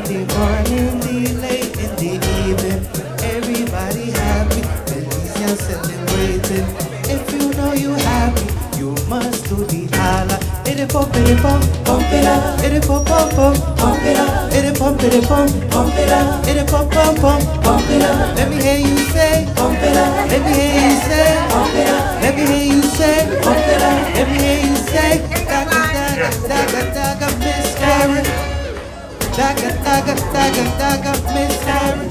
the morning, the late in the evening, everybody happy, Belizean celebrating. If you know you happy, you must do the holla. It pump it up, it pump pump it up, it pump it up, it pump pump it up. Let me hear you say, pump it up. Let me hear you say, pump it up. Let me hear you say, pump it up. Let me hear you say, daga daga daga daga Miss Karen, daga daga daga daga Miss Karen.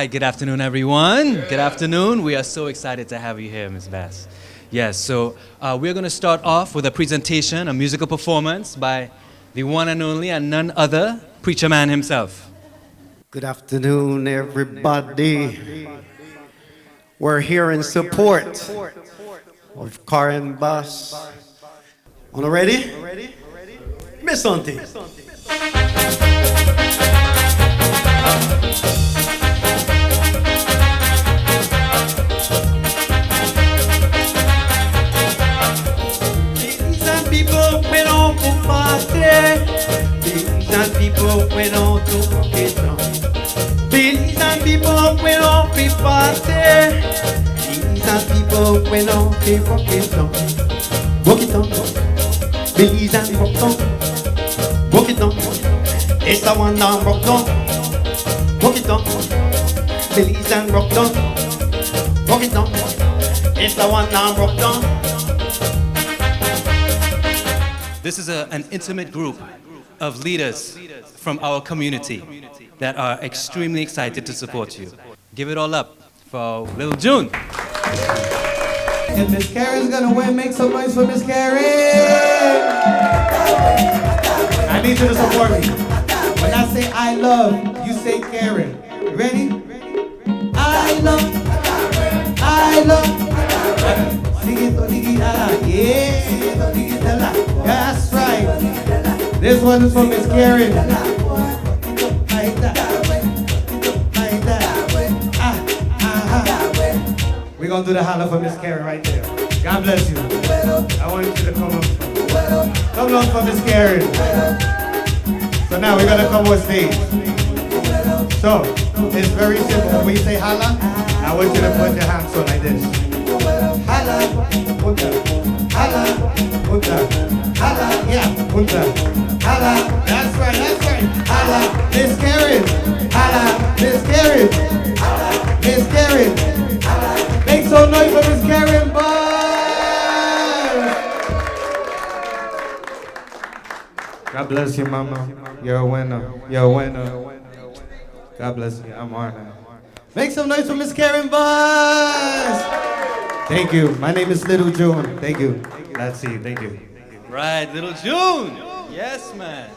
Good afternoon, everyone. Good afternoon. We are so excited to have you here, Ms. Bass. Yes, so we're going to start off with a presentation, a musical performance by the one and only and none other Preacher Man himself. Good afternoon, everybody. We're here in support of Karen Bass. On ready? Miss Auntie. People went on to party. Belizean people went on to get down. Belizean people went on to party. Belizean people went on to get down. Walk it down. Belizean rock down. Walk it down. It's the one down rock down. Walk it down. Belizean rock down. Walk it down. It's the one down rock down. This is an intimate group of leaders from our community that are extremely excited to support you. Give it all up for Lil June. And Miss Karen's gonna win. Make some noise for Miss Karen. I need you to support me. When I say I love, you say Karen. You ready? I love. Yeah, that's right. This one is for Miss Karen. Like that. Like that. We're gonna do the holla for Miss Karen right there. God bless you. I want you to come up. Come on for Miss Karen. So now we're gonna come on stage. So it's very simple. When you say holla, I want you to put your hands on like this. Holla, punta, holla, punta, holla, yeah, punta, holla. That's right, that's right. Holla, Miss Karen, holla, Miss Karen, Miss Karen. Make some noise for Miss Karen, boys. God bless you, mama. You're a winner. You're a winner. God bless you. I'm honored. Make some noise for Miss Karen, boys. Thank you. My name is Little June. Thank you. Let's see. Thank you. Right, Little June. Yes, man.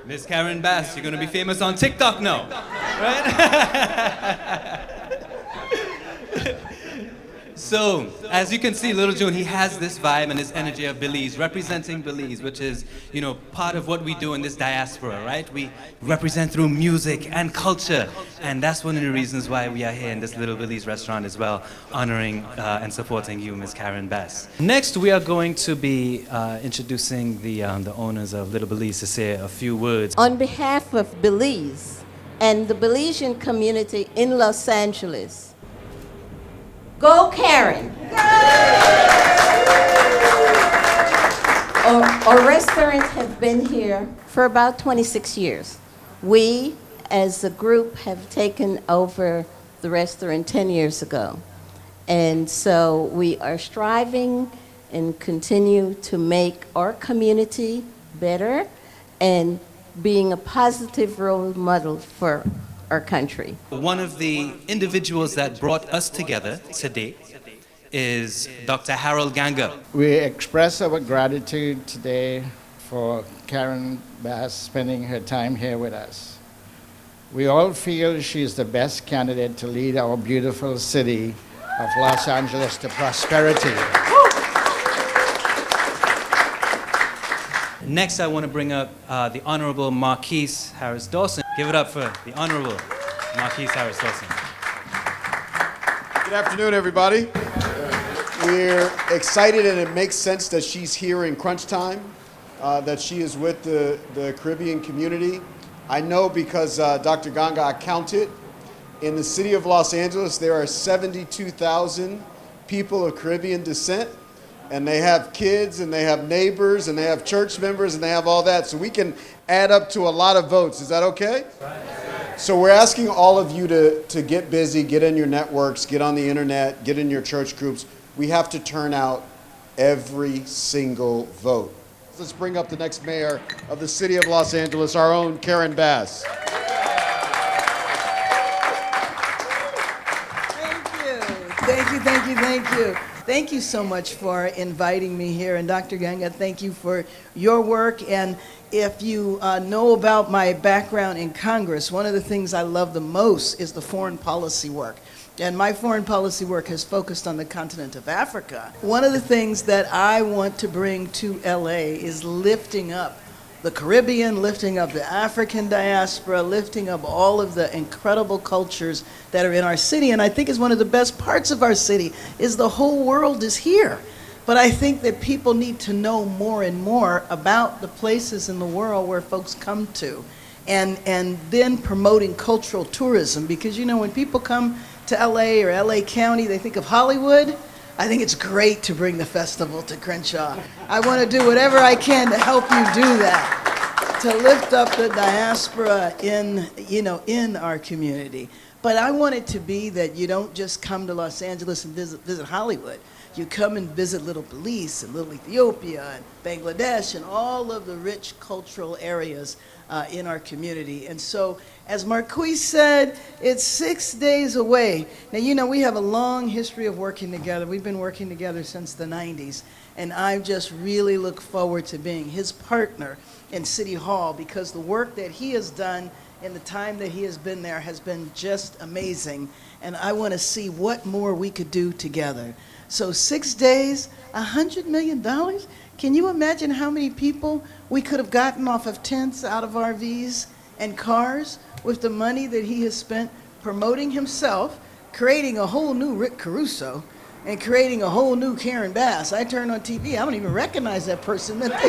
Miss Karen Bass, you're going to be famous on TikTok now. Right? So, as you can see, Little June, he has this vibe and this energy of Belize, representing Belize, which is, you know, part of what we do in this diaspora, right? We represent through music and culture, and that's one of the reasons why we are here in this Little Belize restaurant as well, honoring and supporting you, Ms. Karen Bass. Next, we are going to be introducing the owners of Little Belize to say a few words. On behalf of Belize and the Belizean community in Los Angeles, go Karen! Our restaurant has been here for about 26 years. We, as a group, have taken over the restaurant 10 years ago. And so we are striving and continue to make our community better and being a positive role model for our country. One of the individuals that brought us together today is Dr. Harold Ganga. We express our gratitude today for Karen Bass spending her time here with us. We all feel she's the best candidate to lead our beautiful city of Los Angeles to prosperity. Next, I want to bring up the Honorable Marquise Harris Dawson. Give it up for the Honorable Marquise Harris Dawson. Good afternoon, everybody. We're excited, and it makes sense that she's here in crunch time, that she is with the Caribbean community. I know because Dr. Ganga, I counted. In the city of Los Angeles, there are 72,000 people of Caribbean descent, and they have kids, and they have neighbors, and they have church members, and they have all that. So we can add up to a lot of votes. Is that okay? So we're asking all of you to get busy, get in your networks, get on the internet, get in your church groups. We have to turn out every single vote. Let's bring up the next mayor of the city of Los Angeles, our own Karen Bass. Thank you. Thank you so much for inviting me here. And Dr. Ganga, thank you for your work. And if you know about my background in Congress, one of the things I love the most is the foreign policy work. And my foreign policy work has focused on the continent of Africa. One of the things that I want to bring to LA is lifting up the Caribbean, lifting up the African diaspora, lifting up all of the incredible cultures that are in our city. And I think is one of the best parts of our city is the whole world is here. But I think that people need to know more and more about the places in the world where folks come to. And then promoting cultural tourism, because you know when people come to LA or LA County, they think of Hollywood. I think it's great to bring the festival to Crenshaw. I want to do whatever I can to help you do that, to lift up the diaspora in our community. But I want it to be that you don't just come to Los Angeles and visit Hollywood. You come and visit Little Belize and Little Ethiopia and Bangladesh and all of the rich cultural areas in our community. And so, as Marquise said, it's 6 days away. Now, you know, we have a long history of working together. We've been working together since the 90s. And I just really look forward to being his partner in City Hall, because the work that he has done in the time that he has been there has been just amazing. And I want to see what more we could do together. So 6 days, $100 million? Can you imagine how many people we could have gotten off of tents, out of RVs and cars with the money that he has spent promoting himself, creating a whole new Rick Caruso, and creating a whole new Karen Bass? I turn on TV, I don't even recognize that person that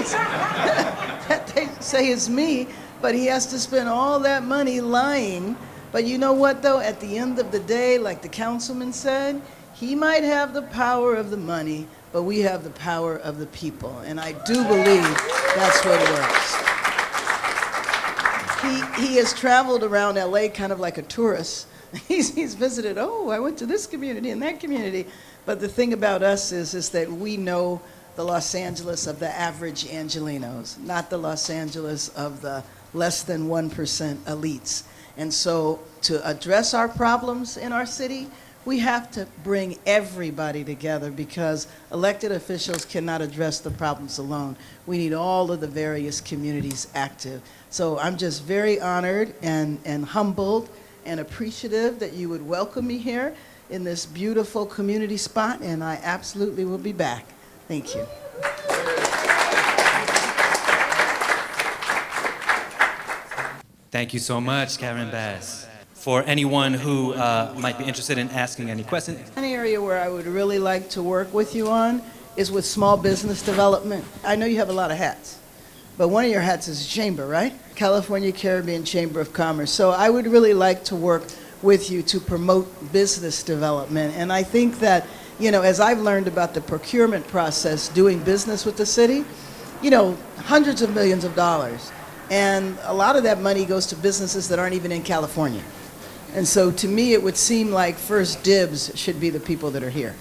they say is me, but he has to spend all that money lying. But you know what though, at the end of the day, like the councilman said, he might have the power of the money, but we have the power of the people. And I do believe that's what works. He has traveled around LA kind of like a tourist. He's visited, oh, I went to this community and that community. But the thing about us is that we know the Los Angeles of the average Angelenos, not the Los Angeles of the less than 1% elites. And so to address our problems in our city, we have to bring everybody together, because elected officials cannot address the problems alone. We need all of the various communities active. So I'm just very honored and humbled and appreciative that you would welcome me here in this beautiful community spot, and I absolutely will be back. Thank you. Thank you so much, Karen Bass. For anyone who might be interested in asking any questions. An area where I would really like to work with you on is with small business development. I know you have a lot of hats, but one of your hats is chamber, right? California Caribbean Chamber of Commerce. So I would really like to work with you to promote business development. And I think that, you know, as I've learned about the procurement process, doing business with the city, you know, hundreds of millions of dollars. And a lot of that money goes to businesses that aren't even in California. And so to me, it would seem like first dibs should be the people that are here.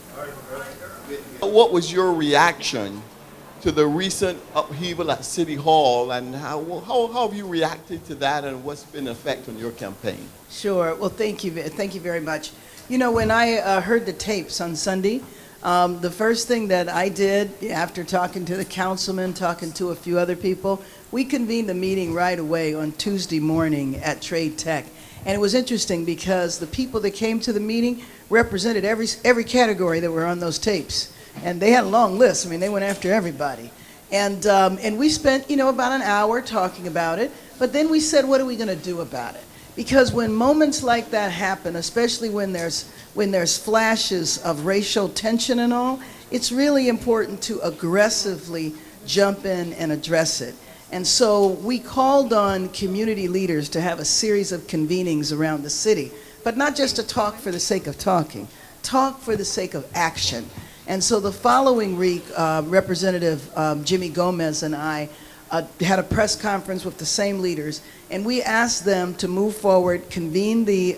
What was your reaction to the recent upheaval at City Hall, and how have you reacted to that, and what's been the effect on your campaign? Sure. Well, thank you very much. You know, when I heard the tapes on Sunday, The first thing that I did after talking to the councilman, talking to a few other people, we convened a meeting right away on Tuesday morning at Trade Tech. And it was interesting because the people that came to the meeting represented every category that were on those tapes. And they had a long list. I mean, they went after everybody. And we spent, about an hour talking about it. But then we said, what are we going to do about it? Because when moments like that happen, especially when there's flashes of racial tension and all, it's really important to aggressively jump in and address it. And so we called on community leaders to have a series of convenings around the city, but not just to talk for the sake of talking, talk for the sake of action. And so the following week, Representative Jimmy Gomez and I had a press conference with the same leaders, and we asked them to move forward, convene the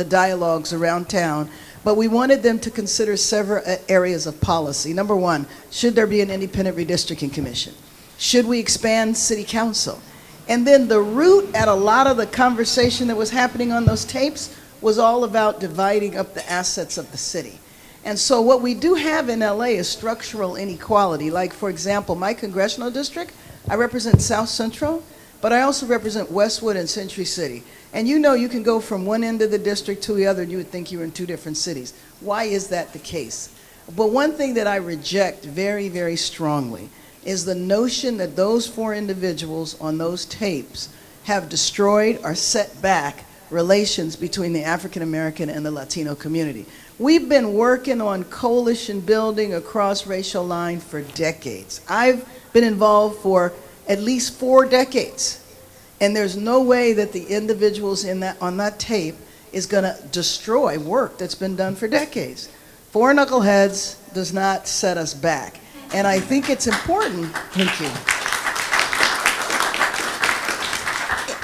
dialogues around town, but we wanted them to consider several areas of policy. Number one, should there be an independent redistricting commission? Should we expand city council? And then the root at a lot of the conversation that was happening on those tapes was all about dividing up the assets of the city. And so what we do have in LA is structural inequality. Like, for example, my congressional district, I represent South Central, but I also represent Westwood and Century City. And you can go from one end of the district to the other and you would think you were in two different cities. Why is that the case? But one thing that I reject very, very strongly is the notion that those four individuals on those tapes have destroyed or set back relations between the African American and the Latino community. We've been working on coalition building across racial lines for decades. I've been involved for at least 4 decades. And there's no way that the individuals on that tape is going to destroy work that's been done for decades. Four knuckleheads does not set us back. And I think it's important, thank you.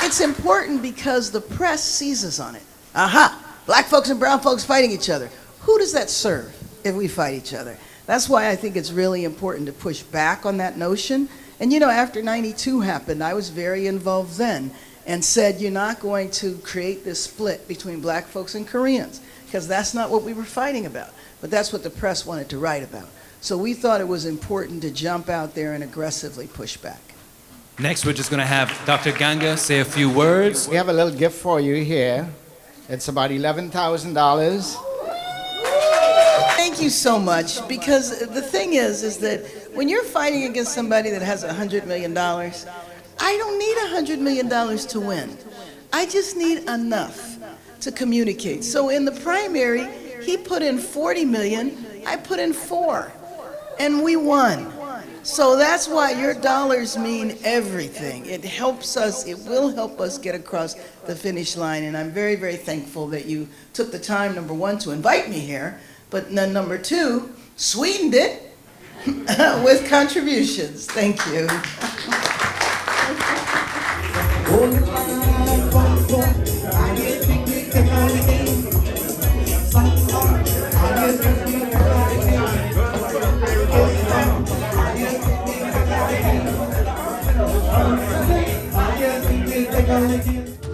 It's important because the press seizes on it. Aha, black folks and brown folks fighting each other. Who does that serve if we fight each other? That's why I think it's really important to push back on that notion. And after 92 happened, I was very involved then and said, you're not going to create this split between black folks and Koreans, because that's not what we were fighting about. But that's what the press wanted to write about. So we thought it was important to jump out there and aggressively push back. Next, we're just going to have Dr. Ganga say a few words. We have a little gift for you here. It's about $11,000. Thank you so much, because the thing is that when you're fighting against somebody that has $100 million, I don't need $100 million to win. I just need enough to communicate. So in the primary, he put in 40 million, I put in 4, and we won. So that's why your dollars mean everything. It helps us, it will help us get across the finish line, and I'm very, very thankful that you took the time, number one, to invite me here, but then number two, sweetened it with contributions. Thank you. Take a